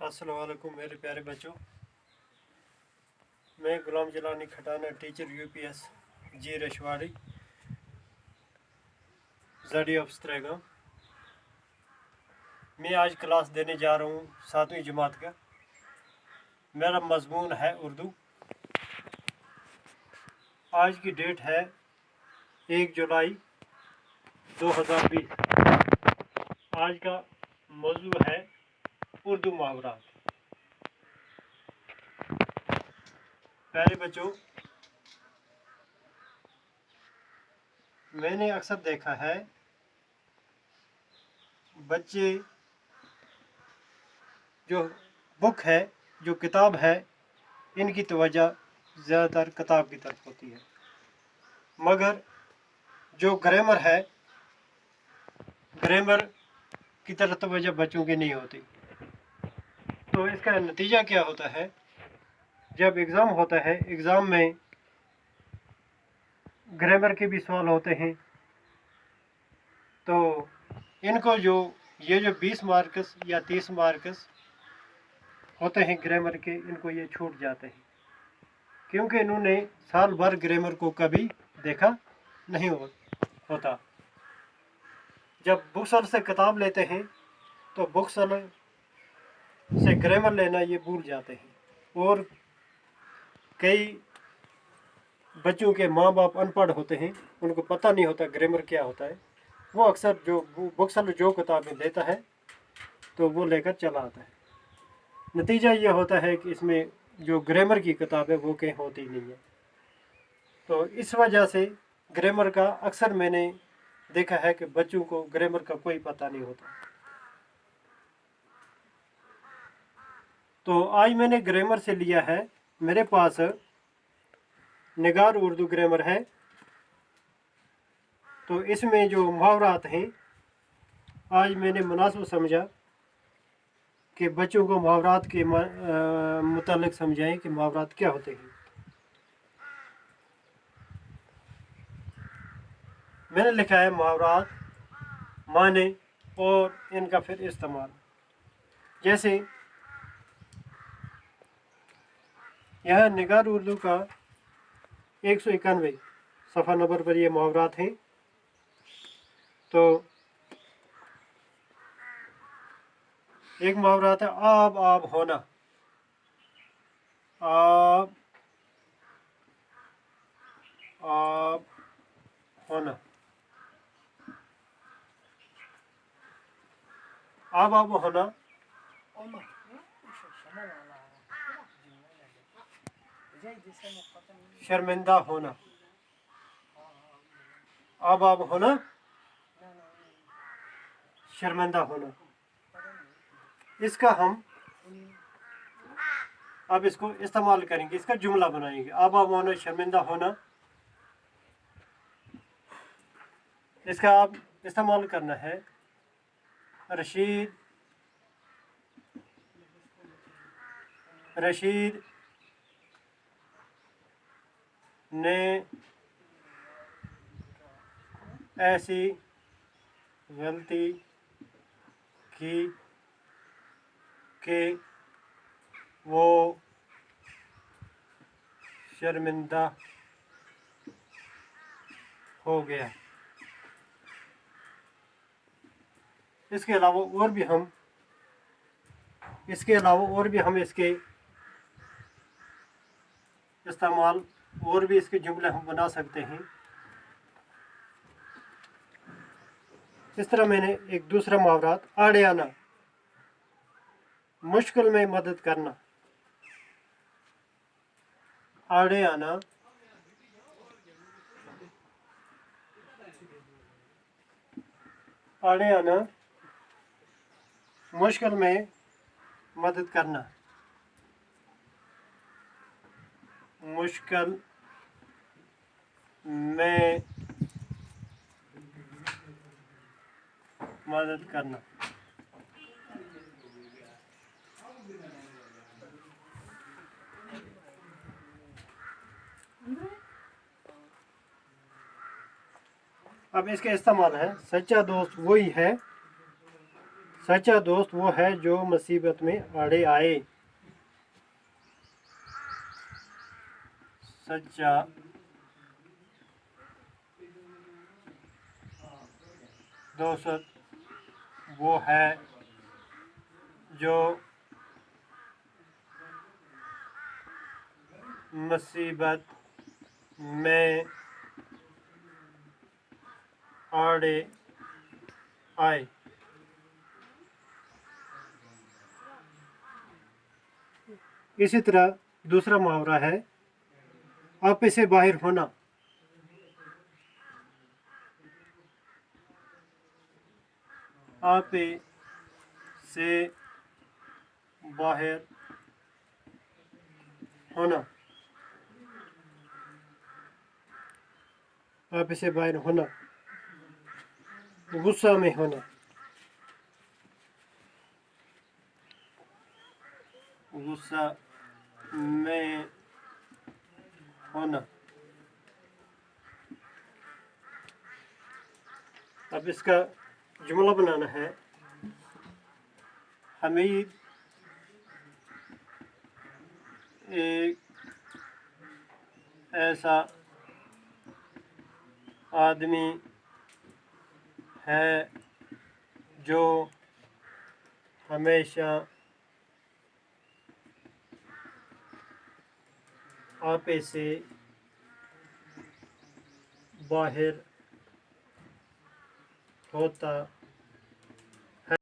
अस्सलाम वालेकुम मेरे प्यारे बच्चों। मैं गुलाम जलानी खटाना, टीचर यूपीएस जी रशवाड़ी, ज़ाड़ी ऑफ स्त्रेगा। मैं आज क्लास देने जा रहा हूँ 7वीं जमात का। मेरा मज़मून है उर्दू। आज की डेट है 1 जुलाई 2020। आज का मौजू है उर्दू मुहावरात। प्यारे बच्चों, मैंने अक्सर देखा है बच्चे जो बुक है, जो किताब है, इनकी तवज्जो ज़्यादातर किताब की तरफ होती है, मगर जो ग्रामर है, ग्रामर की तरफ तवज्जो बच्चों की नहीं होती। तो इसका नतीजा क्या होता है? जब एग्ज़ाम होता है, एग्ज़ाम में ग्रामर के भी सवाल होते हैं, तो इनको ये जो 20 मार्क्स या 30 मार्क्स होते हैं ग्रामर के, इनको ये छूट जाते हैं, क्योंकि इन्होंने साल भर ग्रामर को कभी देखा नहीं होता। जब बुक सेलर से किताब लेते हैं तो बुक सेलर से ग्रामर लेना ये भूल जाते हैं। और कई बच्चों के माँ बाप अनपढ़ होते हैं, उनको पता नहीं होता ग्रामर क्या होता है। वो अक्सर जो बुक सेलर जो किताबें देता है तो वो लेकर चला आता है। नतीजा ये होता है कि इसमें जो ग्रामर की किताब है वो कहीं होती नहीं है। तो इस वजह से ग्रामर का अक्सर मैंने देखा है कि बच्चों को ग्रामर का कोई पता नहीं होता। तो आज मैंने ग्रामर से लिया है, मेरे पास निगार उर्दू ग्रामर है। तो इसमें जो मुहावरात हैं, आज मैंने मुनासिब समझा कि बच्चों को मुहावरात के मुतालिक समझाएं कि मुहावरात क्या होते हैं। मैंने लिखा है मुहावरात, माने और इनका फिर इस्तेमाल। जैसे यह निगार उर्दू का 191 सफ़ा नंबर पर ये मुहावरात हैं। तो एक मुहावरात है आब आब होना। आब आब होना। आब आब होना शर्मिंदा होना। आब आब होना शर्मिंदा होना। इसका हम अब इसको इस्तेमाल करेंगे, इसका जुमला बनाएंगे। आब आब होना शर्मिंदा होना, इसका आप इस्तेमाल करना है। रशीद ने ऐसी गलती की कि वो शर्मिंदा हो गया। इसके अलावा और भी हम इसके इस्तेमाल और भी इसके जुमले हम बना सकते हैं। इस तरह मैंने एक दूसरा मुहावरात, आड़े आना मुश्किल में मदद करना। आड़े आना आड़े आना मुश्किल में मदद करना। मुश्किल में मदद करना। अब इसके इस्तेमाल है, सच्चा दोस्त वही है, سچا دوست وہ ہے جو مصیبت میں آڑے آئے. سچا دوست وہ ہے جو مصیبت میں آڑے آئے. اسی طرح دوسرا محاورہ ہے آپے سے باہر ہونا. آپے سے باہر ہونا. آپے سے باہر ہونا، غصہ میں ہونا. غصہ میں ہونا. اب اس کا جملہ بنانا ہے. حمید ایک ایسا آدمی ہے جو ہمیشہ آپے سے باہر ہوتا